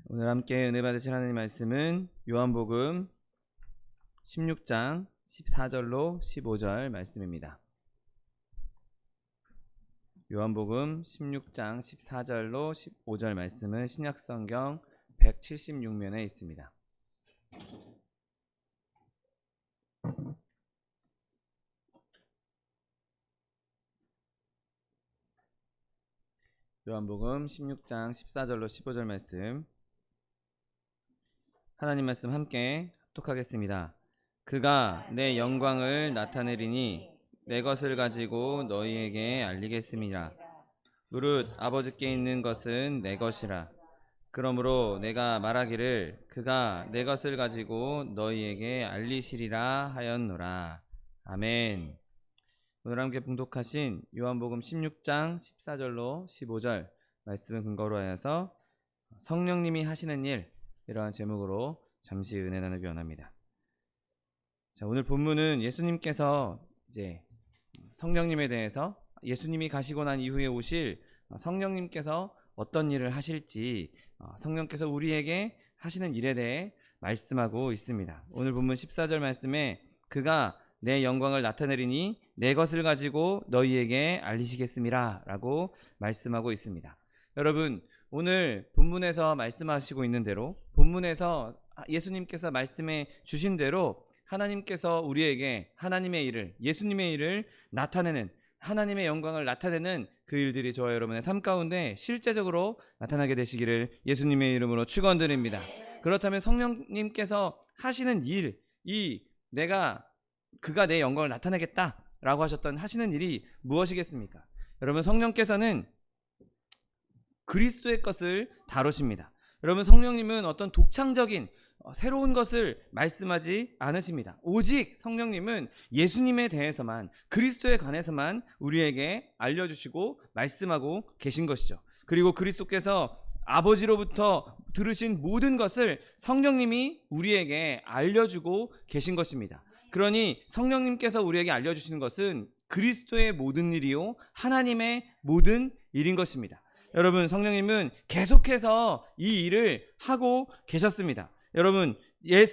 오늘 함께 은혜 받으실 하나님 말씀은 요한복음 16장 14절로 15절 말씀입니다. 요한복음 16장 14절로 15절 말씀은 신약성경 176면에 있습니다. 요한복음 16장 14절로 15절 말씀, 하나님 말씀 함께 합독하겠습니다. 그가 내 영광을 나타내리니 내 것을 가지고 너희에게 알리겠음이라. 무릇 아버지께 있는 것은 내 것이라. 그러므로 내가 말하기를 그가 내 것을 가지고 너희에게 알리시리라 하였노라. 아멘. 오늘 함께 봉독하신 요한복음 16장 14절로 15절 말씀을 근거로 하여서 성령님이 하시는 일, 이러한 제목으로 잠시 은혜 나누기 원합니다. 자, 오늘 본문은 예수님께서 이제 성령님에 대해서, 예수님이 가시고 난 이후에 오실 성령님께서 어떤 일을 하실지, 성령께서 우리에게 하시는 일에 대해 말씀하고 있습니다. 오늘 본문 14절 말씀에 그가 내 영광을 나타내리니 내 것을 가지고 너희에게 알리시겠음이라 라고 말씀하고 있습니다. 여러분, 오늘 본문에서 말씀하시고 있는 대로, 본문에서 예수님께서 말씀해 주신 대로 하나님께서 우리에게 하나님의 일을, 예수님의 일을 나타내는, 하나님의 영광을 나타내는 그 일들이 저와 여러분의 삶 가운데 실제적으로 나타나게 되시기를 예수님의 이름으로 축원드립니다. 그렇다면 성령님께서 하시는 일, 그가 내 영광을 나타내겠다라고 하시는 일이 무엇이겠습니까? 여러분, 성령께서는 그리스도의 것을 다루십니다. 여러분, 성령님은 어떤 독창적인 새로운 것을 말씀하지 않으십니다. 오직 성령님은 예수님에 대해서만, 그리스도에 관해서만 우리에게 알려주시고 말씀하고 계신 것이죠. 그리고 그리스도께서 아버지로부터 들으신 모든 것을 성령님이 우리에게 알려주고 계신 것입니다. 그러니 성령님께서 우리에게 알려주시는 것은 그리스도의 모든 일이요 하나님의 모든 일인 것입니다. 여러분, 성령님은 계속해서 이 일을 하고 계셨습니다. 여러분,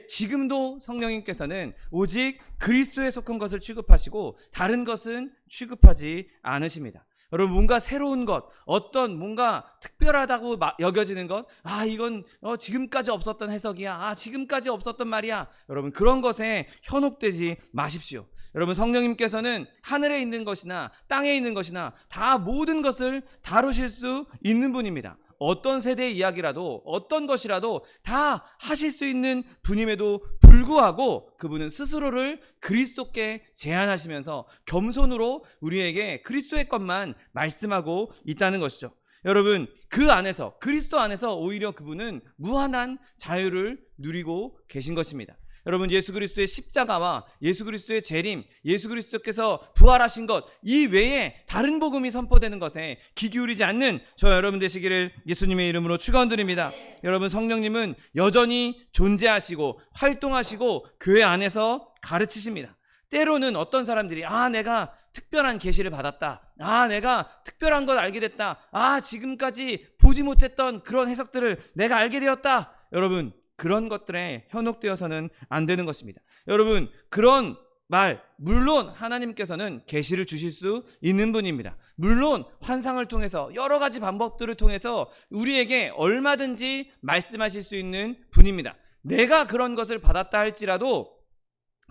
지금도 성령님께서는 오직 그리스도에 속한 것을 취급하시고 다른 것은 취급하지 않으십니다. 여러분, 뭔가 새로운 것, 어떤 뭔가 특별하다고 여겨지는 것, 이건 지금까지 없었던 해석이야, 지금까지 없었던 말이야, 여러분, 그런 것에 현혹되지 마십시오. 여러분, 성령님께서는 하늘에 있는 것이나 땅에 있는 것이나 다 모든 것을 다루실 수 있는 분입니다. 어떤 세대의 이야기라도, 어떤 것이라도 다 하실 수 있는 분임에도 불구하고 그분은 스스로를 그리스도께 제한하시면서 겸손으로 우리에게 그리스도의 것만 말씀하고 있다는 것이죠. 여러분, 그 안에서, 그리스도 안에서 오히려 그분은 무한한 자유를 누리고 계신 것입니다. 여러분, 예수 그리스도의 십자가와 예수 그리스도의 재림, 예수 그리스도께서 부활하신 것, 이 외에 다른 복음이 선포되는 것에 귀 기울이지 않는 저 여러분 되시기를 예수님의 이름으로 축원드립니다. 여러분, 성령님은 여전히 존재하시고 활동하시고 교회 안에서 가르치십니다. 때로는 어떤 사람들이 내가 특별한 계시를 받았다, 내가 특별한 걸 알게 됐다, 지금까지 보지 못했던 그런 해석들을 내가 알게 되었다. 여러분, 그런 것들에 현혹되어서는 안 되는 것입니다. 여러분, 그런 말, 물론 하나님께서는 계시를 주실 수 있는 분입니다. 물론 환상을 통해서, 여러 가지 방법들을 통해서 우리에게 얼마든지 말씀하실 수 있는 분입니다. 내가 그런 것을 받았다 할지라도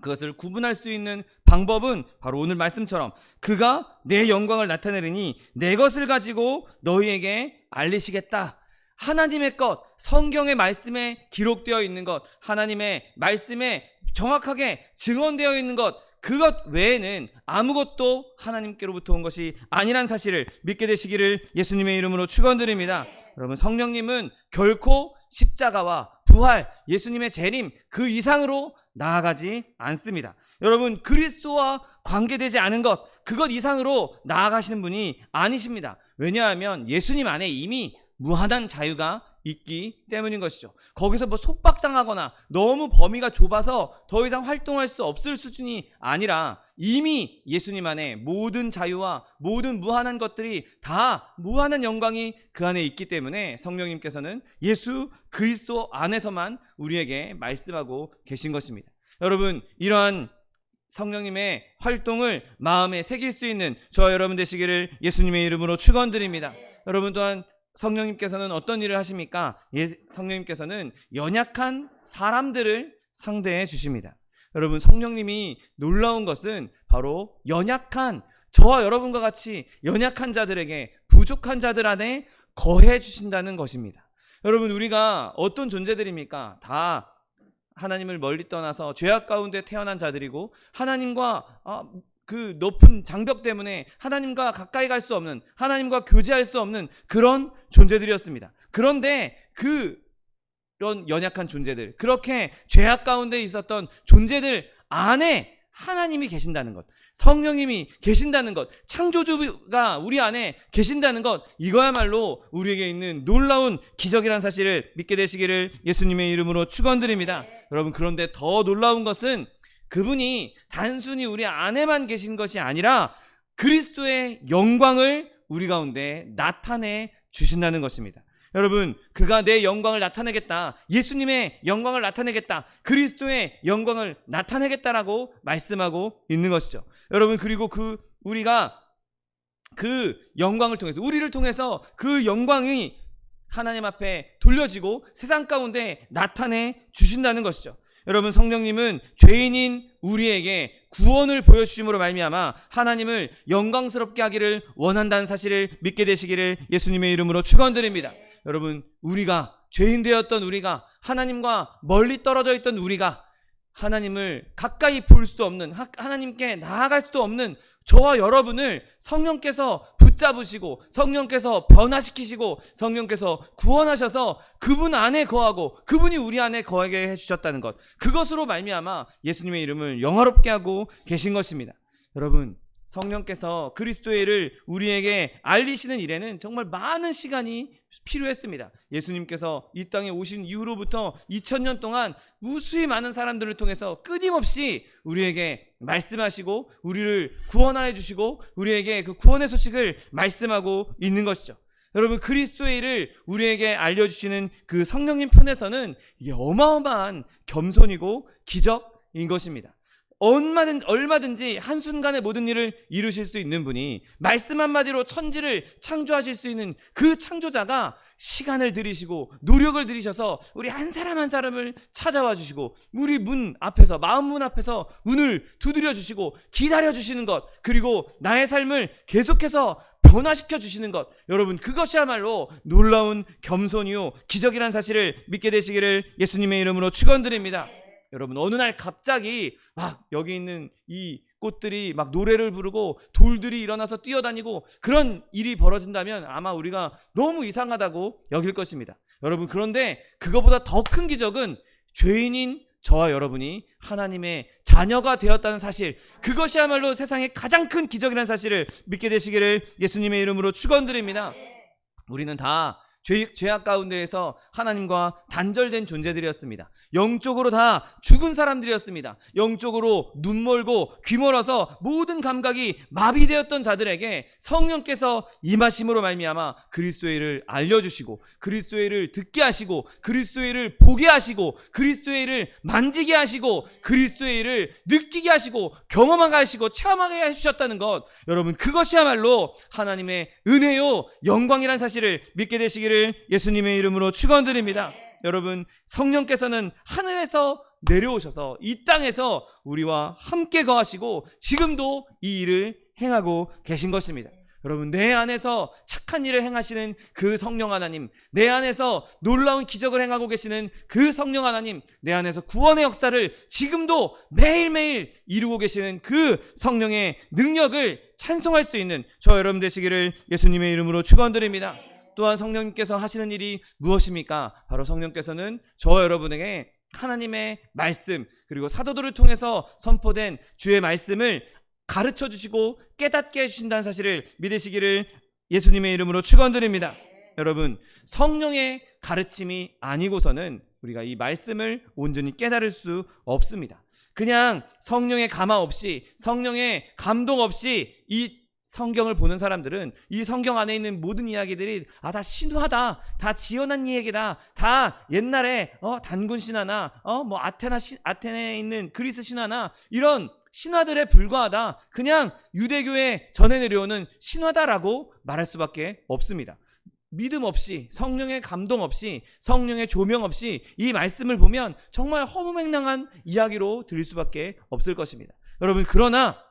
그것을 구분할 수 있는 방법은 바로 오늘 말씀처럼 그가 내 영광을 나타내리니 내 것을 가지고 너희에게 알리시겠다. 하나님의 것, 성경의 말씀에 기록되어 있는 것, 하나님의 말씀에 정확하게 증언되어 있는 것, 그것 외에는 아무것도 하나님께로부터 온 것이 아니란 사실을 믿게 되시기를 예수님의 이름으로 축원드립니다. 여러분, 성령님은 결코 십자가와 부활, 예수님의 재림 그 이상으로 나아가지 않습니다. 여러분, 그리스도와 관계되지 않은 것, 그것 이상으로 나아가시는 분이 아니십니다. 왜냐하면 예수님 안에 이미 무한한 자유가 있기 때문인 것이죠. 거기서 뭐 속박당하거나 너무 범위가 좁아서 더 이상 활동할 수 없을 수준이 아니라 이미 예수님 안에 모든 자유와 모든 무한한 것들이 다 무한한 영광이 그 안에 있기 때문에 성령님께서는 예수 그리스도 안에서만 우리에게 말씀하고 계신 것입니다. 여러분, 이러한 성령님의 활동을 마음에 새길 수 있는 저와 여러분 되시기를 예수님의 이름으로 축원드립니다. 여러분, 또한 성령님께서는 어떤 일을 하십니까? 성령님께서는 연약한 사람들을 상대해 주십니다. 여러분, 성령님이 놀라운 것은 바로 연약한 저와 여러분과 같이 연약한 자들에게, 부족한 자들 안에 거해 주신다는 것입니다. 여러분, 우리가 어떤 존재들입니까? 다 하나님을 멀리 떠나서 죄악 가운데 태어난 자들이고 하나님과 그 높은 장벽 때문에 하나님과 가까이 갈 수 없는, 하나님과 교제할 수 없는 그런 존재들이었습니다. 그런데 그런 연약한 존재들, 그렇게 죄악 가운데 있었던 존재들 안에 하나님이 계신다는 것, 성령님이 계신다는 것, 창조주가 우리 안에 계신다는 것, 이거야말로 우리에게 있는 놀라운 기적이라는 사실을 믿게 되시기를 예수님의 이름으로 축원드립니다. 여러분, 그런데 더 놀라운 것은 그분이 단순히 우리 안에만 계신 것이 아니라 그리스도의 영광을 우리 가운데 나타내 주신다는 것입니다. 여러분, 그가 내 영광을 나타내겠다, 예수님의 영광을 나타내겠다, 그리스도의 영광을 나타내겠다라고 말씀하고 있는 것이죠. 여러분, 그리고 우리가 그 영광을 통해서, 우리를 통해서 그 영광이 하나님 앞에 돌려지고 세상 가운데 나타내 주신다는 것이죠. 여러분, 성령님은 죄인인 우리에게 구원을 보여주심으로 말미암아 하나님을 영광스럽게 하기를 원한다는 사실을 믿게 되시기를 예수님의 이름으로 축원드립니다. 여러분, 우리가 죄인 되었던 우리가, 하나님과 멀리 떨어져 있던 우리가, 하나님을 가까이 볼 수도 없는, 하나님께 나아갈 수도 없는 저와 여러분을 성령께서 붙잡으시고 성령께서 변화시키시고 성령께서 구원하셔서 그분 안에 거하고 그분이 우리 안에 거하게 해주셨다는 것, 그것으로 말미암아 예수님의 이름을 영화롭게 하고 계신 것입니다. 여러분, 성령께서 그리스도의 일을 우리에게 알리시는 일에는 정말 많은 시간이 필요했습니다. 예수님께서 이 땅에 오신 이후로부터 2000년 동안 무수히 많은 사람들을 통해서 끊임없이 우리에게 말씀하시고 우리를 구원하여 주시고 우리에게 그 구원의 소식을 말씀하고 있는 것이죠. 여러분, 그리스도의 일을 우리에게 알려주시는 그 성령님 편에서는 이게 어마어마한 겸손이고 기적인 것입니다. 얼마든지 한순간에 모든 일을 이루실 수 있는 분이, 말씀 한마디로 천지를 창조하실 수 있는 그 창조자가 시간을 들이시고 노력을 들이셔서 우리 한 사람 한 사람을 찾아와 주시고 우리 문 앞에서, 마음 문 앞에서 문을 두드려 주시고 기다려 주시는 것, 그리고 나의 삶을 계속해서 변화시켜 주시는 것, 여러분, 그것이야말로 놀라운 겸손이요 기적이라는 사실을 믿게 되시기를 예수님의 이름으로 축원드립니다. 여러분, 어느 날 갑자기 막 여기 있는 이 꽃들이 막 노래를 부르고 돌들이 일어나서 뛰어다니고 그런 일이 벌어진다면 아마 우리가 너무 이상하다고 여길 것입니다. 여러분, 그런데 그거보다 더 큰 기적은 죄인인 저와 여러분이 하나님의 자녀가 되었다는 사실, 그것이야말로 세상의 가장 큰 기적이라는 사실을 믿게 되시기를 예수님의 이름으로 축원드립니다. 우리는 다 죄악 가운데에서 하나님과 단절된 존재들이었습니다. 영적으로 다 죽은 사람들이었습니다. 영적으로 눈 멀고 귀 멀어서 모든 감각이 마비되었던 자들에게 성령께서 임하심으로 말미암아 그리스도의 일을 알려주시고 그리스도의 일을 듣게 하시고 그리스도의 일을 보게 하시고 그리스도의 일을 만지게 하시고 그리스도의 일을 느끼게 하시고 경험하게 하시고 체험하게 해주셨다는 것, 여러분, 그것이야말로 하나님의 은혜요 영광이라는 사실을 믿게 되시기를 예수님의 이름으로 축원드립니다. 여러분, 성령께서는 하늘에서 내려오셔서 이 땅에서 우리와 함께 거하시고 지금도 이 일을 행하고 계신 것입니다. 여러분, 내 안에서 착한 일을 행하시는 그 성령 하나님, 내 안에서 놀라운 기적을 행하고 계시는 그 성령 하나님, 내 안에서 구원의 역사를 지금도 매일매일 이루고 계시는 그 성령의 능력을 찬송할 수 있는 저 여러분 되시기를 예수님의 이름으로 축원드립니다. 또한 성령님께서 하시는 일이 무엇입니까? 바로 성령께서는 저와 여러분에게 하나님의 말씀, 그리고 사도들을 통해서 선포된 주의 말씀을 가르쳐 주시고 깨닫게 해주신다는 사실을 믿으시기를 예수님의 이름으로 축원드립니다. 여러분, 성령의 가르침이 아니고서는 우리가 이 말씀을 온전히 깨달을 수 없습니다. 그냥 성령의 감화 없이, 성령의 감동 없이 이 성경을 보는 사람들은 이 성경 안에 있는 모든 이야기들이 다 신화다, 다 지어낸 얘기다, 다 옛날에 단군 신화나 뭐 아테네에 있는 그리스 신화나 이런 신화들에 불과하다, 그냥 유대교에 전해 내려오는 신화다라고 말할 수밖에 없습니다. 믿음 없이, 성령의 감동 없이, 성령의 조명 없이 이 말씀을 보면 정말 허무맹랑한 이야기로 들릴 수밖에 없을 것입니다. 여러분, 그러나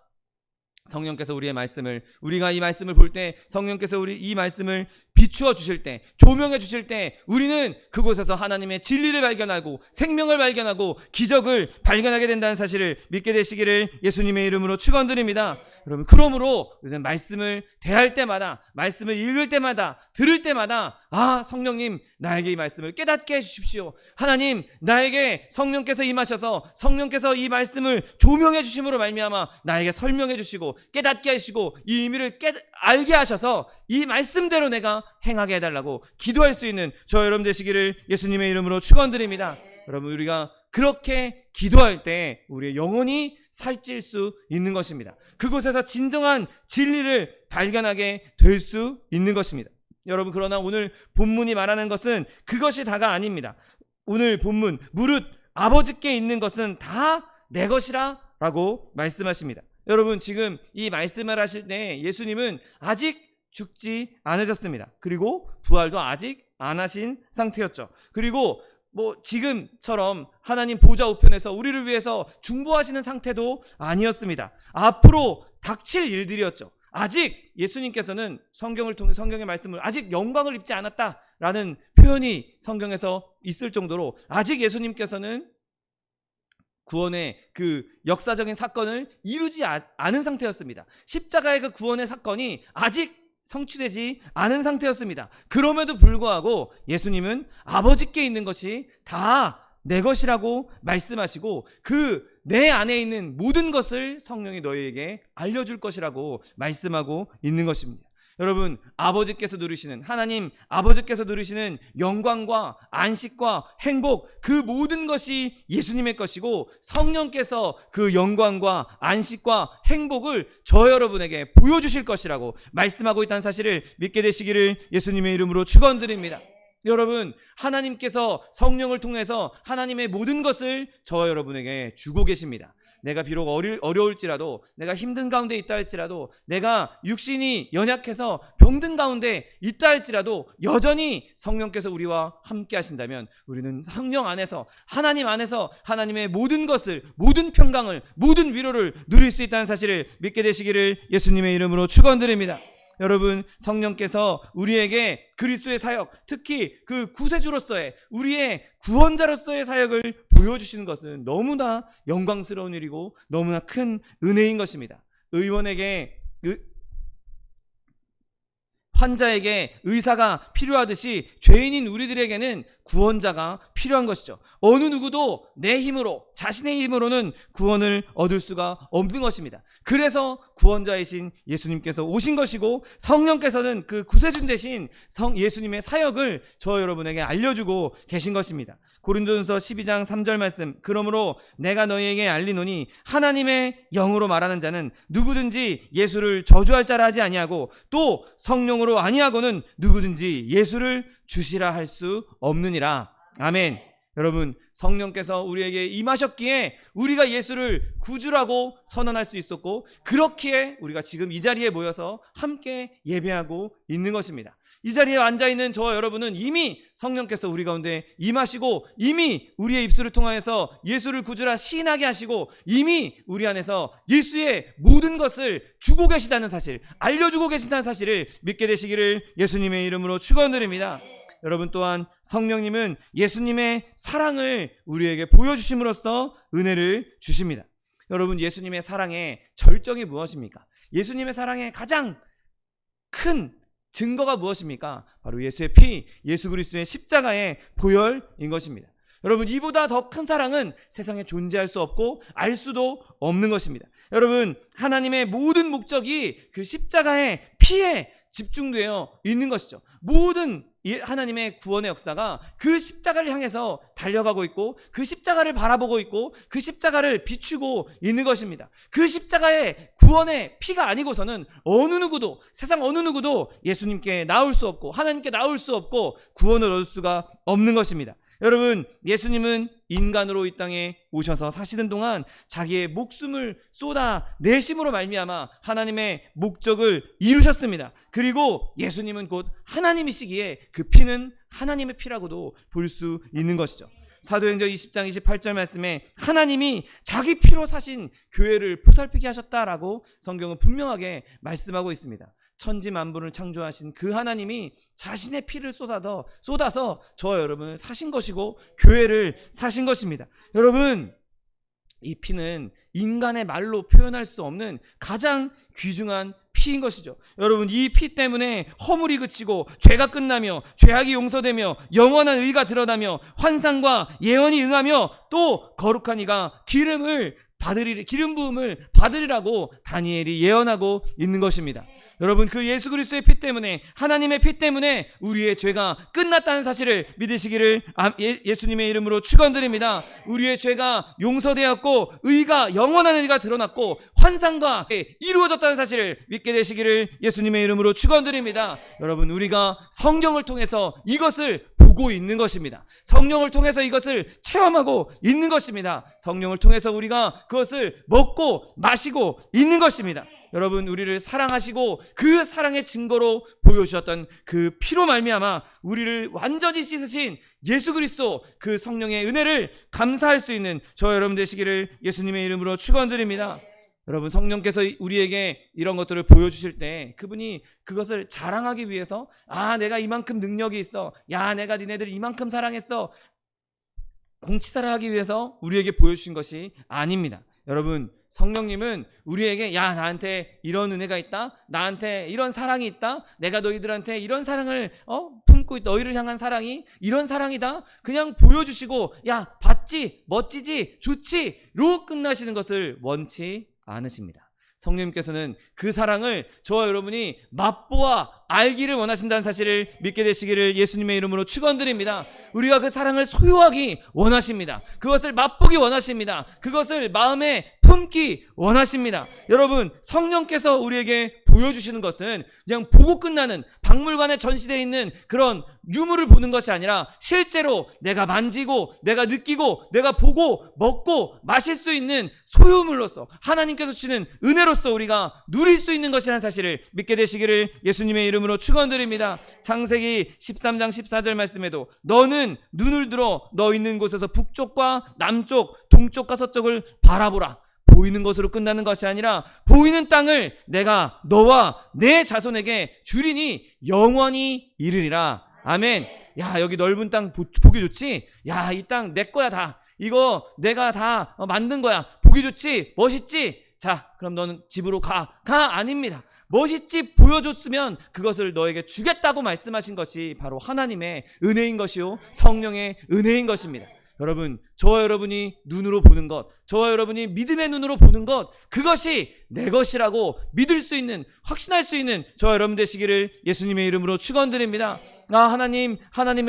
성령께서 우리가 이 말씀을 볼 때, 성령께서 이 말씀을 비추어 주실 때, 조명해 주실 때, 우리는 그곳에서 하나님의 진리를 발견하고 생명을 발견하고 기적을 발견하게 된다는 사실을 믿게 되시기를 예수님의 이름으로 축원드립니다. 여러분, 그러므로 우리는 말씀을 대할 때마다, 말씀을 읽을 때마다, 들을 때마다 성령님, 나에게 이 말씀을 깨닫게 해주십시오. 하나님, 나에게 성령께서 임하셔서 성령께서 이 말씀을 조명해 주심으로 말미암아 나에게 설명해 주시고 깨닫게 하시고 이 의미를 알게 하셔서 이 말씀대로 내가 행하게 해달라고 기도할 수 있는 저 여러분 되시기를 예수님의 이름으로 축원드립니다. 여러분, 우리가 그렇게 기도할 때 우리의 영혼이 살찔 수 있는 것입니다. 그곳에서 진정한 진리를 발견하게 될 수 있는 것입니다. 여러분, 그러나 오늘 본문이 말하는 것은 그것이 다가 아닙니다. 오늘 본문, 무릇 아버지께 있는 것은 다 내 것이라 라고 말씀하십니다. 여러분, 지금 이 말씀을 하실 때 예수님은 아직 죽지 않으셨습니다. 그리고 부활도 아직 안 하신 상태였죠. 그리고 지금처럼 하나님 보좌 우편에서 우리를 위해서 중보하시는 상태도 아니었습니다. 앞으로 닥칠 일들이었죠. 아직 예수님께서는 성경을 통해 성경의 말씀을 아직 영광을 입지 않았다라는 표현이 성경에서 있을 정도로 아직 예수님께서는 구원의 그 역사적인 사건을 이루지 않은 상태였습니다. 십자가의 그 구원의 사건이 아직 성취되지 않은 상태였습니다. 그럼에도 불구하고 예수님은 아버지께 있는 것이 다 내 것이라고 말씀하시고 그 내 안에 있는 모든 것을 성령이 너희에게 알려줄 것이라고 말씀하고 있는 것입니다. 여러분, 하나님 아버지께서 누리시는 영광과 안식과 행복, 그 모든 것이 예수님의 것이고 성령께서 그 영광과 안식과 행복을 저 여러분에게 보여주실 것이라고 말씀하고 있다는 사실을 믿게 되시기를 예수님의 이름으로 축원드립니다. 여러분, 하나님께서 성령을 통해서 하나님의 모든 것을 저 여러분에게 주고 계십니다. 내가 비록 어려울지라도, 내가 힘든 가운데 있다 할지라도, 내가 육신이 연약해서 병든 가운데 있다 할지라도 여전히 성령께서 우리와 함께 하신다면 우리는 성령 안에서, 하나님 안에서 하나님의 모든 것을, 모든 평강을, 모든 위로를 누릴 수 있다는 사실을 믿게 되시기를 예수님의 이름으로 축원드립니다. 여러분, 성령께서 우리에게 그리스도의 사역, 특히 그 구세주로서의, 우리의 구원자로서의 사역을 보여주시는 것은 너무나 영광스러운 일이고 너무나 큰 은혜인 것입니다. 환자에게 의사가 필요하듯이 죄인인 우리들에게는 구원자가 필요한 것이죠. 어느 누구도 내 힘으로, 자신의 힘으로는 구원을 얻을 수가 없는 것입니다. 그래서 구원자이신 예수님께서 오신 것이고 성령께서는 그 구세주 대신 예수님의 사역을 저 여러분에게 알려주고 계신 것입니다. 고린도전서 12장 3절 말씀, 그러므로 내가 너희에게 알리노니 하나님의 영으로 말하는 자는 누구든지 예수를 저주할 자라 하지 아니하고 또 성령으로 아니하고는 누구든지 예수를 주시라 할 수 없느니라. 아멘. 여러분, 성령께서 우리에게 임하셨기에 우리가 예수를 구주라고 선언할 수 있었고, 그렇기에 우리가 지금 이 자리에 모여서 함께 예배하고 있는 것입니다. 이 자리에 앉아있는 저와 여러분은 이미 성령께서 우리 가운데 임하시고 이미 우리의 입술을 통하여서 예수를 구주라 시인하게 하시고 이미 우리 안에서 예수의 모든 것을 주고 계시다는 사실, 알려주고 계신다는 사실을 믿게 되시기를 예수님의 이름으로 축원드립니다. 여러분, 또한 성령님은 예수님의 사랑을 우리에게 보여주심으로써 은혜를 주십니다. 여러분, 예수님의 사랑의 절정이 무엇입니까? 예수님의 사랑의 가장 큰 증거가 무엇입니까? 바로 예수의 피, 예수 그리스도의 십자가의 보혈인 것입니다. 여러분, 이보다 더 큰 사랑은 세상에 존재할 수 없고 알 수도 없는 것입니다. 여러분, 하나님의 모든 목적이 그 십자가의 피에 집중되어 있는 것이죠. 모든 하나님의 구원의 역사가 그 십자가를 향해서 달려가고 있고 그 십자가를 바라보고 있고 그 십자가를 비추고 있는 것입니다. 그 십자가의 구원의 피가 아니고서는 어느 누구도, 세상 어느 누구도 예수님께 나올 수 없고 하나님께 나올 수 없고 구원을 얻을 수가 없는 것입니다. 여러분, 예수님은 인간으로 이 땅에 오셔서 사시는 동안 자기의 목숨을 쏟아내심으로 말미암아 하나님의 목적을 이루셨습니다. 그리고 예수님은 곧 하나님이시기에 그 피는 하나님의 피라고도 볼 수 있는 것이죠. 사도행전 20장 28절 말씀에 하나님이 자기 피로 사신 교회를 보살피게 하셨다라고 성경은 분명하게 말씀하고 있습니다. 천지 만물을 창조하신 그 하나님이 자신의 피를 쏟아서 저와 여러분을 사신 것이고 교회를 사신 것입니다. 여러분, 이 피는 인간의 말로 표현할 수 없는 가장 귀중한 피인 것이죠. 여러분, 이 피 때문에 허물이 그치고 죄가 끝나며 죄악이 용서되며 영원한 의가 드러나며 환상과 예언이 응하며 또 거룩한 이가 기름 부음을 받으리라고 다니엘이 예언하고 있는 것입니다. 여러분, 그 예수 그리스도의 피 때문에, 하나님의 피 때문에 우리의 죄가 끝났다는 사실을 믿으시기를 예수님의 이름으로 축원드립니다. 우리의 죄가 용서되었고 의가, 영원한 의가 드러났고 환상과 이루어졌다는 사실을 믿게 되시기를 예수님의 이름으로 축원드립니다. 여러분, 우리가 성경을 통해서 이것을 보고 있는 것입니다. 성령을 통해서 이것을 체험하고 있는 것입니다. 성령을 통해서 우리가 그것을 먹고 마시고 있는 것입니다. 여러분, 우리를 사랑하시고 그 사랑의 증거로 보여주셨던 그 피로 말미암아 우리를 완전히 씻으신 예수 그리스도, 그 성령의 은혜를 감사할 수 있는 저 여러분 되시기를 예수님의 이름으로 축원드립니다. 여러분, 성령께서 우리에게 이런 것들을 보여주실 때 그분이 그것을 자랑하기 위해서 내가 이만큼 능력이 있어, 내가 니네들을 이만큼 사랑했어, 공치사를 하기 위해서 우리에게 보여주신 것이 아닙니다. 여러분, 성령님은 우리에게 나한테 이런 은혜가 있다, 나한테 이런 사랑이 있다, 내가 너희들한테 이런 사랑을 품고 있다, 너희를 향한 사랑이 이런 사랑이다, 그냥 보여주시고 봤지, 멋지지, 좋지로 끝나시는 것을 원치 않으십니다. 성령님께서는 그 사랑을 저와 여러분이 맛보아 알기를 원하신다는 사실을 믿게 되시기를 예수님의 이름으로 축원드립니다. 우리가 그 사랑을 소유하기 원하십니다. 그것을 맛보기 원하십니다. 그것을 마음에 품기 원하십니다. 여러분, 성령께서 우리에게 보여주시는 것은 그냥 보고 끝나는, 박물관에 전시되어 있는 그런 유물을 보는 것이 아니라 실제로 내가 만지고 내가 느끼고 내가 보고 먹고 마실 수 있는 소유물로서, 하나님께서 주시는 은혜로서 우리가 누릴 수 있는 것이라는 사실을 믿게 되시기를 예수님의 이름으로 축원드립니다. 창세기 13장 14절 말씀에도 너는 눈을 들어 너 있는 곳에서 북쪽과 남쪽, 동쪽과 서쪽을 바라보라. 보이는 것으로 끝나는 것이 아니라 보이는 땅을 내가 너와 내 자손에게 주리니 영원히 이르리라. 아멘. 여기 넓은 땅 보기 좋지? 이 땅 내 거야 다. 이거 내가 다 만든 거야. 보기 좋지? 멋있지? 자, 그럼 너는 집으로 가. 아닙니다. 멋있지 보여줬으면 그것을 너에게 주겠다고 말씀하신 것이 바로 하나님의 은혜인 것이요, 성령의 은혜인 것입니다. 여러분, 저와 여러분이 눈으로 보는 것, 저와 여러분이 믿음의 눈으로 보는 것, 그것이 내 것이라고 믿을 수 있는, 확신할 수 있는 저와 여러분 되시기를 예수님의 이름으로 축원드립니다. 하나님의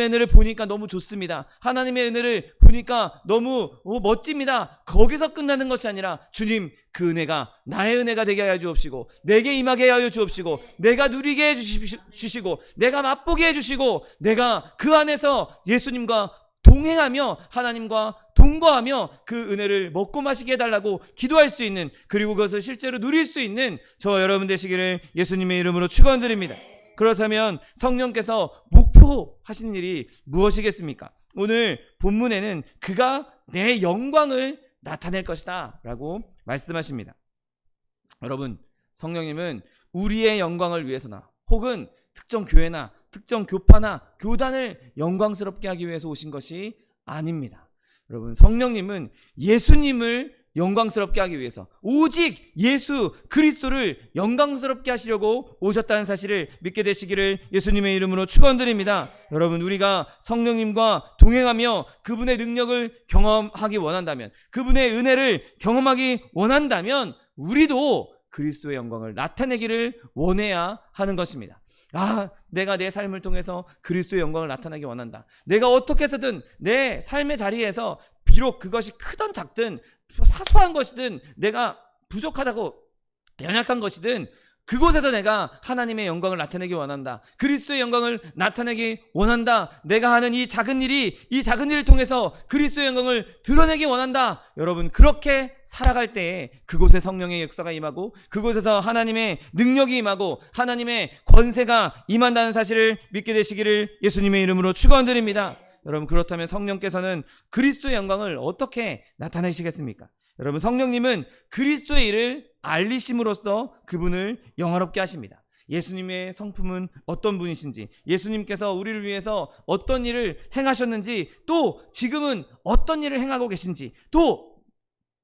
은혜를 보니까 너무 좋습니다. 하나님의 은혜를 보니까 너무 멋집니다. 거기서 끝나는 것이 아니라 주님, 그 은혜가 나의 은혜가 되게 하여 주옵시고 내게 임하게 하여 주옵시고 내가 누리게 해 주시고 내가 맛보게 해 주시고 내가 그 안에서 예수님과 동행하며 하나님과 동거하며 그 은혜를 먹고 마시게 해달라고 기도할 수 있는, 그리고 그것을 실제로 누릴 수 있는 저와 여러분 되시기를 예수님의 이름으로 축원드립니다. 그렇다면 성령께서 목표하시는 일이 무엇이겠습니까? 오늘 본문에는 그가 내 영광을 나타낼 것이다 라고 말씀하십니다. 여러분, 성령님은 우리의 영광을 위해서나 혹은 특정 교회나 특정 교파나 교단을 영광스럽게 하기 위해서 오신 것이 아닙니다. 여러분, 성령님은 예수님을 영광스럽게 하기 위해서, 오직 예수 그리스도를 영광스럽게 하시려고 오셨다는 사실을 믿게 되시기를 예수님의 이름으로 축원드립니다. 여러분, 우리가 성령님과 동행하며 그분의 능력을 경험하기 원한다면, 그분의 은혜를 경험하기 원한다면 우리도 그리스도의 영광을 나타내기를 원해야 하는 것입니다. 내가 내 삶을 통해서 그리스도의 영광을 나타내기 원한다. 내가 어떻게 해서든 내 삶의 자리에서 비록 그것이 크든 작든 사소한 것이든 내가 부족하다고 연약한 것이든 그곳에서 내가 하나님의 영광을 나타내기 원한다. 그리스도의 영광을 나타내기 원한다. 내가 하는 이 작은 일을 통해서 그리스도의 영광을 드러내기 원한다. 여러분, 그렇게 살아갈 때에 그곳에 성령의 역사가 임하고 그곳에서 하나님의 능력이 임하고 하나님의 권세가 임한다는 사실을 믿게 되시기를 예수님의 이름으로 축원드립니다. 여러분, 그렇다면 성령께서는 그리스도의 영광을 어떻게 나타내시겠습니까? 여러분, 성령님은 그리스도의 일을 알리심으로써 그분을 영화롭게 하십니다. 예수님의 성품은 어떤 분이신지, 예수님께서 우리를 위해서 어떤 일을 행하셨는지, 또 지금은 어떤 일을 행하고 계신지, 또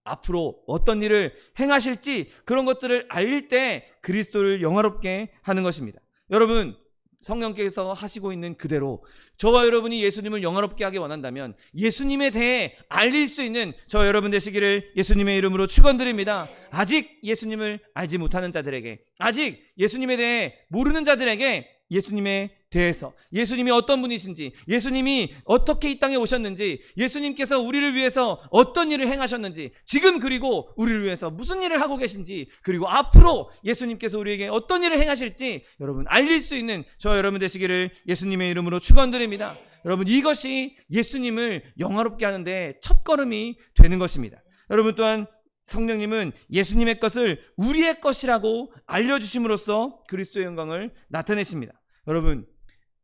앞으로 어떤 일을 행하실지, 그런 것들을 알릴 때 그리스도를 영화롭게 하는 것입니다. 여러분, 성령께서 하시고 있는 그대로 저와 여러분이 예수님을 영화롭게 하기 원한다면 예수님에 대해 알릴 수 있는 저와 여러분 되시기를 예수님의 이름으로 축원드립니다. 아직 예수님을 알지 못하는 자들에게, 아직 예수님에 대해 모르는 자들에게 예수님에 대해서, 예수님이 어떤 분이신지, 예수님이 어떻게 이 땅에 오셨는지, 예수님께서 우리를 위해서 어떤 일을 행하셨는지, 지금 그리고 우리를 위해서 무슨 일을 하고 계신지, 그리고 앞으로 예수님께서 우리에게 어떤 일을 행하실지 여러분 알릴 수 있는 저와 여러분 되시기를 예수님의 이름으로 축원드립니다. 여러분, 이것이 예수님을 영화롭게 하는데 첫걸음이 되는 것입니다. 여러분, 또한 성령님은 예수님의 것을 우리의 것이라고 알려주심으로써 그리스도의 영광을 나타내십니다. 여러분,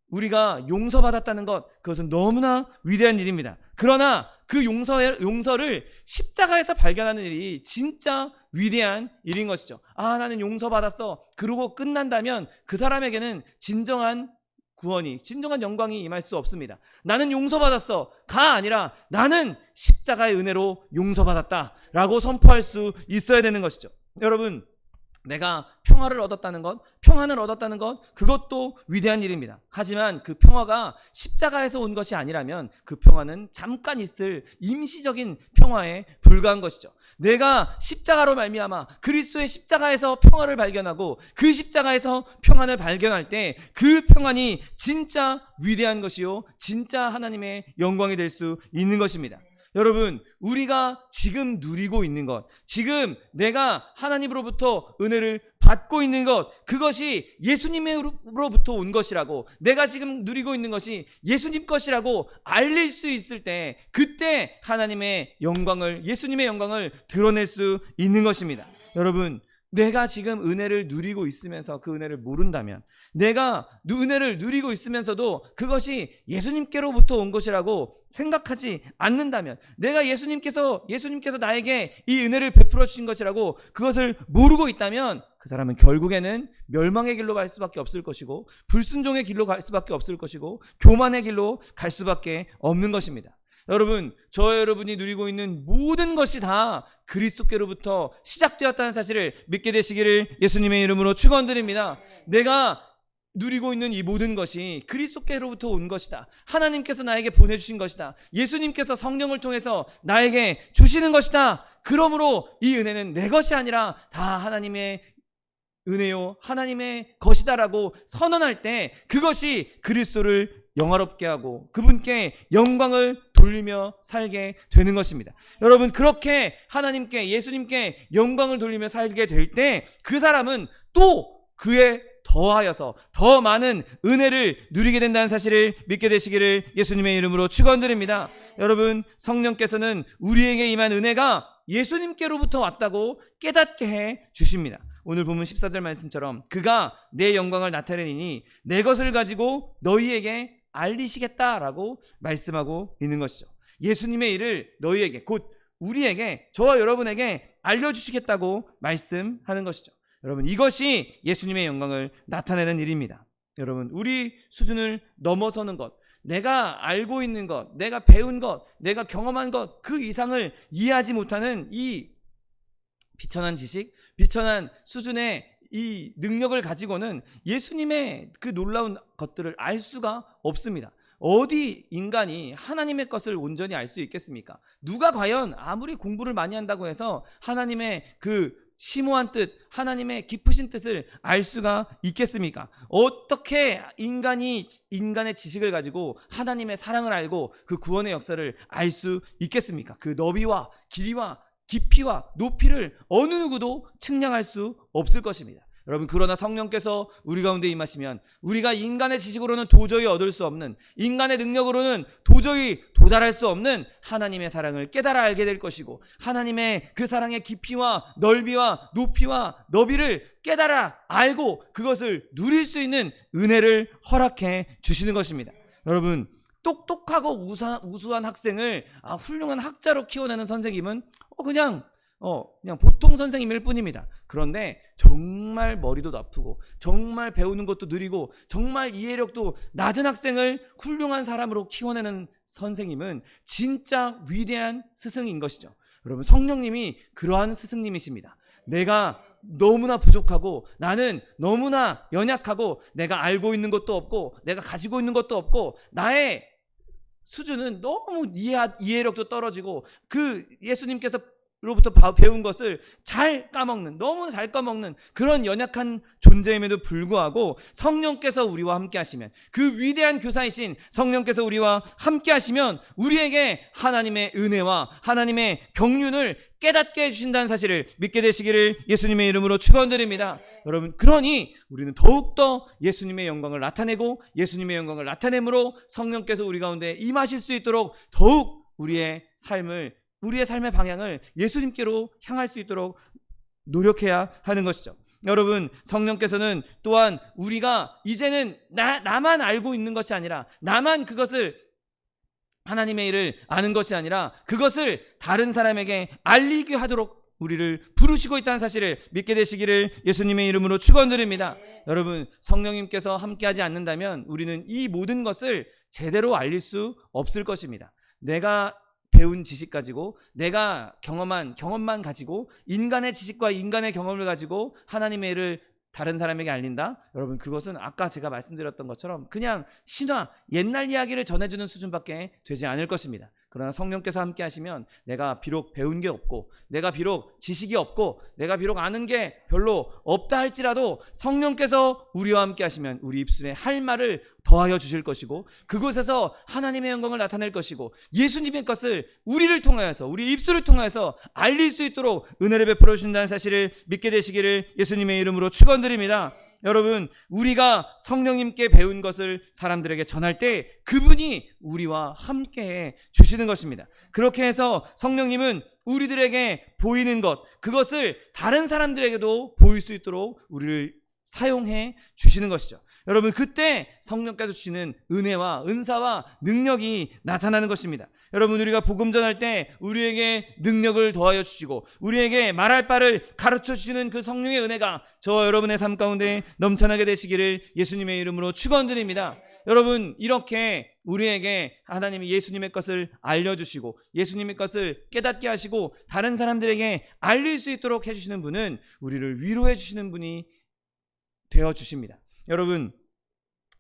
우리가 용서받았다는 것, 그것은 너무나 위대한 일입니다. 그러나 그 용서를 십자가에서 발견하는 일이 진짜 위대한 일인 것이죠. 나는 용서받았어, 그러고 끝난다면 그 사람에게는 진정한 구원이, 진정한 영광이 임할 수 없습니다. 나는 용서받았어 가 아니라 나는 십자가의 은혜로 용서받았다 라고 선포할 수 있어야 되는 것이죠. 여러분, 내가 평화를 얻었다는 것, 평안을 얻었다는 것, 그것도 위대한 일입니다. 하지만 그 평화가 십자가에서 온 것이 아니라면 그 평화는 잠깐 있을 임시적인 평화에 불과한 것이죠. 내가 십자가로 말미암아 그리스도의 십자가에서 평화를 발견하고 그 십자가에서 평안을 발견할 때 그 평안이 진짜 위대한 것이요, 진짜 하나님의 영광이 될 수 있는 것입니다. 여러분, 우리가 지금 누리고 있는 것, 지금 내가 하나님으로부터 은혜를 받고 있는 것, 그것이 예수님으로부터 온 것이라고, 내가 지금 누리고 있는 것이 예수님 것이라고 알릴 수 있을 때, 그때 하나님의 영광을, 예수님의 영광을 드러낼 수 있는 것입니다. 여러분, 내가 지금 은혜를 누리고 있으면서 그 은혜를 모른다면, 내가 은혜를 누리고 있으면서도 그것이 예수님께로부터 온 것이라고 생각하지 않는다면, 내가 예수님께서 나에게 이 은혜를 베풀어 주신 것이라고 그것을 모르고 있다면 그 사람은 결국에는 멸망의 길로 갈 수밖에 없을 것이고, 불순종의 길로 갈 수밖에 없을 것이고, 교만의 길로 갈 수밖에 없는 것입니다. 여러분, 저와 여러분이 누리고 있는 모든 것이 다 그리스도께로부터 시작되었다는 사실을 믿게 되시기를 예수님의 이름으로 축원드립니다. 내가 누리고 있는 이 모든 것이 그리스도께로부터 온 것이다. 하나님께서 나에게 보내주신 것이다. 예수님께서 성령을 통해서 나에게 주시는 것이다. 그러므로 이 은혜는 내 것이 아니라 다 하나님의 은혜요, 하나님의 것이다라고 선언할 때 그것이 그리스도를 영화롭게 하고 그분께 영광을 돌리며 살게 되는 것입니다. 여러분, 그렇게 하나님께, 예수님께 영광을 돌리며 살게 될 때 그 사람은 또 그에 더하여서 더 많은 은혜를 누리게 된다는 사실을 믿게 되시기를 예수님의 이름으로 축원드립니다. 여러분, 성령께서는 우리에게 임한 은혜가 예수님께로부터 왔다고 깨닫게 해 주십니다. 오늘 본문 14절 말씀처럼 그가 내 영광을 나타내니 내 것을 가지고 너희에게 알리시겠다라고 말씀하고 있는 것이죠. 예수님의 일을 너희에게, 곧 우리에게, 저와 여러분에게 알려주시겠다고 말씀하는 것이죠. 여러분, 이것이 예수님의 영광을 나타내는 일입니다. 여러분, 우리 수준을 넘어서는 것, 내가 알고 있는 것, 내가 배운 것, 내가 경험한 것, 그 이상을 이해하지 못하는 이 비천한 지식, 비천한 수준의 이 능력을 가지고는 예수님의 그 놀라운 것들을 알 수가 없습니다. 어디 인간이 하나님의 것을 온전히 알 수 있겠습니까? 누가 과연 아무리 공부를 많이 한다고 해서 하나님의 그 심오한 뜻, 하나님의 깊으신 뜻을 알 수가 있겠습니까? 어떻게 인간의 지식을 가지고 하나님의 사랑을 알고 그 구원의 역사를 알 수 있겠습니까? 그 너비와 길이와 깊이와 높이를 어느 누구도 측량할 수 없을 것입니다. 여러분, 그러나 성령께서 우리 가운데 임하시면 우리가 인간의 지식으로는 도저히 얻을 수 없는, 인간의 능력으로는 도저히 도달할 수 없는 하나님의 사랑을 깨달아 알게 될 것이고, 하나님의 그 사랑의 깊이와 넓이와 높이와 너비를 깨달아 알고 그것을 누릴 수 있는 은혜를 허락해 주시는 것입니다. 여러분, 똑똑하고 우수한 학생을 훌륭한 학자로 키워내는 선생님은 그냥 보통 선생님일 뿐입니다. 그런데 정말 머리도 나쁘고 정말 배우는 것도 느리고 정말 이해력도 낮은 학생을 훌륭한 사람으로 키워내는 선생님은 진짜 위대한 스승인 것이죠. 여러분, 성령님이 그러한 스승님이십니다. 내가 너무나 부족하고 나는 너무나 연약하고 내가 알고 있는 것도 없고 내가 가지고 있는 것도 없고 나의 수준은 너무 이해력도 떨어지고 그 예수님께서 로부터 배운 것을 너무 잘 까먹는 그런 연약한 존재임에도 불구하고 성령께서 우리와 함께 하시면, 그 위대한 교사이신 성령께서 우리와 함께 하시면 우리에게 하나님의 은혜와 하나님의 경륜을 깨닫게 해주신다는 사실을 믿게 되시기를 예수님의 이름으로 축원드립니다. 여러분, 그러니 우리는 더욱더 예수님의 영광을 나타내고 예수님의 영광을 나타내므로 성령께서 우리 가운데 임하실 수 있도록 더욱 우리의 삶의 방향을 예수님께로 향할 수 있도록 노력해야 하는 것이죠. 여러분, 성령께서는 또한 우리가 이제는 나만 알고 있는 것이 아니라, 나만 그것을 하나님의 일을 아는 것이 아니라 그것을 다른 사람에게 알리게 하도록 우리를 부르시고 있다는 사실을 믿게 되시기를 예수님의 이름으로 축원드립니다. 여러분, 성령님께서 함께하지 않는다면 우리는 이 모든 것을 제대로 알릴 수 없을 것입니다. 내가 배운 지식 가지고, 내가 경험만 가지고, 인간의 지식과 인간의 경험을 가지고 하나님의 일을 다른 사람에게 알린다? 여러분, 그것은 아까 제가 말씀드렸던 것처럼 그냥 신화, 옛날 이야기를 전해주는 수준밖에 되지 않을 것입니다. 그러나 성령께서 함께 하시면 내가 비록 배운 게 없고, 내가 비록 지식이 없고, 내가 비록 아는 게 별로 없다 할지라도 성령께서 우리와 함께 하시면 우리 입술에 할 말을 더하여 주실 것이고, 그곳에서 하나님의 영광을 나타낼 것이고, 예수님의 것을 우리를 통하여서, 우리 입술을 통하여서 알릴 수 있도록 은혜를 베풀어 주신다는 사실을 믿게 되시기를 예수님의 이름으로 축원드립니다. 여러분, 우리가 성령님께 배운 것을 사람들에게 전할 때 그분이 우리와 함께 주시는 것입니다. 그렇게 해서 성령님은 우리들에게 보이는 것, 그것을 다른 사람들에게도 보일 수 있도록 우리를 사용해 주시는 것이죠. 여러분, 그때 성령께서 주시는 은혜와 은사와 능력이 나타나는 것입니다. 여러분, 우리가 복음 전할 때 우리에게 능력을 더하여 주시고 우리에게 말할 바를 가르쳐 주시는 그 성령의 은혜가 저와 여러분의 삶 가운데 넘쳐나게 되시기를 예수님의 이름으로 축원드립니다. 여러분, 이렇게 우리에게 하나님이 예수님의 것을 알려주시고 예수님의 것을 깨닫게 하시고 다른 사람들에게 알릴 수 있도록 해주시는 분은 우리를 위로해 주시는 분이 되어주십니다. 여러분,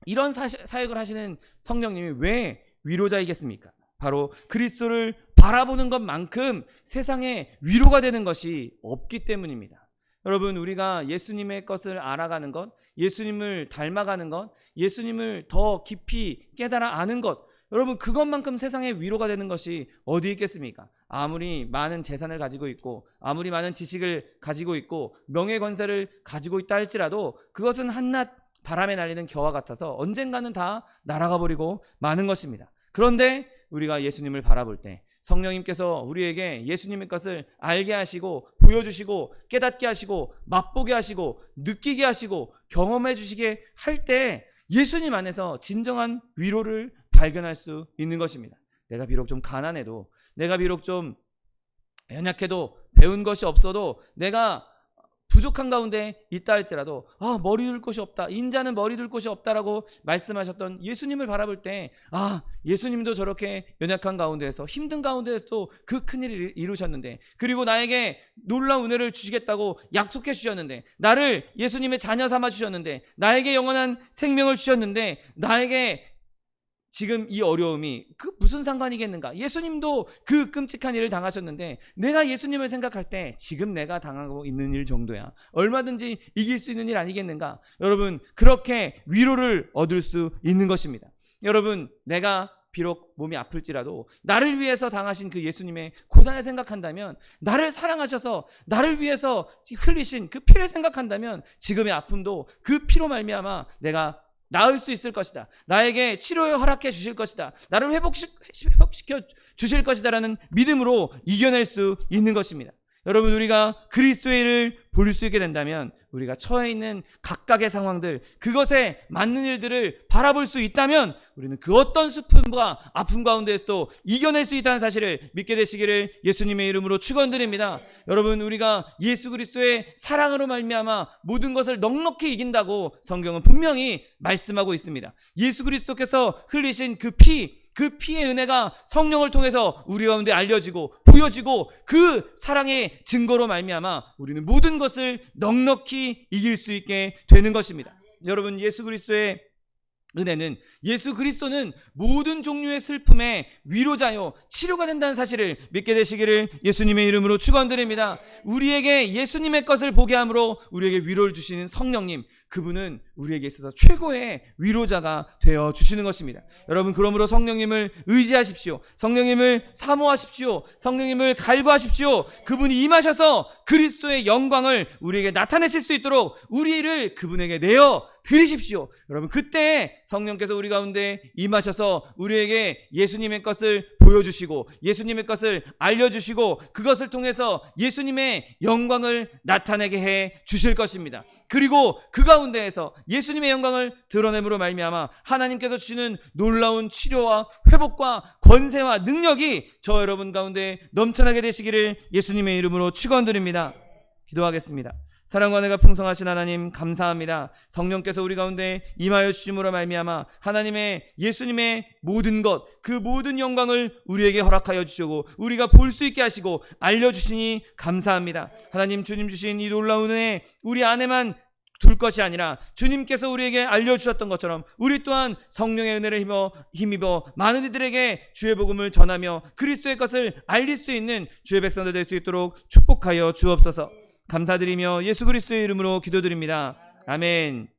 이런 사역을 하시는 성령님이 왜 위로자이겠습니까? 바로 그리스도를 바라보는 것만큼 세상에 위로가 되는 것이 없기 때문입니다. 여러분, 우리가 예수님의 것을 알아가는 것, 예수님을 닮아가는 것, 예수님을 더 깊이 깨달아 아는 것, 여러분, 그것만큼 세상에 위로가 되는 것이 어디 있겠습니까? 아무리 많은 재산을 가지고 있고 아무리 많은 지식을 가지고 있고 명예권세를 가지고 있다 할지라도 그것은 한낱 바람에 날리는 겨와 같아서 언젠가는 다 날아가 버리고 마는 것입니다. 그런데 우리가 예수님을 바라볼 때 성령님께서 우리에게 예수님의 것을 알게 하시고 보여주시고 깨닫게 하시고 맛보게 하시고 느끼게 하시고 경험해 주시게 할 때 예수님 안에서 진정한 위로를 발견할 수 있는 것입니다. 내가 비록 좀 가난해도, 내가 비록 좀 연약해도, 배운 것이 없어도, 내가 부족한 가운데 있다 할지라도 머리 둘 곳이 없다, 인자는 머리 둘 곳이 없다라고 말씀하셨던 예수님을 바라볼 때 예수님도 저렇게 연약한 가운데에서 힘든 가운데에서도 그 큰일을 이루셨는데, 그리고 나에게 놀라운 은혜를 주시겠다고 약속해 주셨는데, 나를 예수님의 자녀 삼아 주셨는데, 나에게 영원한 생명을 주셨는데, 나에게 지금 이 어려움이 그 무슨 상관이겠는가? 예수님도 그 끔찍한 일을 당하셨는데 내가 예수님을 생각할 때 지금 내가 당하고 있는 일 정도야. 얼마든지 이길 수 있는 일 아니겠는가? 여러분, 그렇게 위로를 얻을 수 있는 것입니다. 여러분, 내가 비록 몸이 아플지라도 나를 위해서 당하신 그 예수님의 고난을 생각한다면, 나를 사랑하셔서 나를 위해서 흘리신 그 피를 생각한다면 지금의 아픔도 그 피로 말미암아 내가 나을 수 있을 것이다. 나에게 치료를 허락해 주실 것이다. 나를 회복시켜 주실 것이다라는 믿음으로 이겨낼 수 있는 것입니다. 여러분, 우리가 그리스도의 일을 볼 수 있게 된다면 우리가 처해 있는 각각의 상황들, 그것에 맞는 일들을 바라볼 수 있다면 우리는 그 어떤 슬픔과 아픔 가운데에서도 이겨낼 수 있다는 사실을 믿게 되시기를 예수님의 이름으로 축원드립니다. 여러분, 우리가 예수 그리스도의 사랑으로 말미암아 모든 것을 넉넉히 이긴다고 성경은 분명히 말씀하고 있습니다. 예수 그리스도께서 흘리신 그 피의 은혜가 성령을 통해서 우리 가운데 알려지고 보여지고 그 사랑의 증거로 말미암아 우리는 모든 것을 넉넉히 이길 수 있게 되는 것입니다. 여러분, 예수 그리스도는 모든 종류의 슬픔의 위로자요 치료가 된다는 사실을 믿게 되시기를 예수님의 이름으로 축원드립니다. 우리에게 예수님의 것을 보게 함으로 우리에게 위로를 주시는 성령님, 그분은 우리에게 있어서 최고의 위로자가 되어 주시는 것입니다. 여러분, 그러므로 성령님을 의지하십시오. 성령님을 사모하십시오. 성령님을 갈구하십시오. 그분이 임하셔서 그리스도의 영광을 우리에게 나타내실 수 있도록 우리를 그분에게 내어 드리십시오. 여러분, 그때 성령께서 우리 가운데 임하셔서 우리에게 예수님의 것을 보여주시고 예수님의 것을 알려주시고 그것을 통해서 예수님의 영광을 나타내게 해 주실 것입니다. 그리고 그 가운데에서 예수님의 영광을 드러냄으로 말미암아 하나님께서 주시는 놀라운 치료와 회복과 권세와 능력이 저 여러분 가운데 넘쳐나게 되시기를 예수님의 이름으로 축원드립니다. 기도하겠습니다. 사랑과 은혜가 풍성하신 하나님, 감사합니다. 성령께서 우리 가운데 임하여 주심으로 말미암아 하나님의 예수님의 모든 것, 그 모든 영광을 우리에게 허락하여 주시고 우리가 볼 수 있게 하시고 알려주시니 감사합니다. 하나님, 주님 주신 이 놀라운 은혜 우리 안에만 둘 것이 아니라 주님께서 우리에게 알려주셨던 것처럼 우리 또한 성령의 은혜를 힘입어 많은 이들에게 주의 복음을 전하며 그리스도의 것을 알릴 수 있는 주의 백성들 될 수 있도록 축복하여 주옵소서. 감사드리며 예수 그리스도의 이름으로 기도드립니다. 아멘.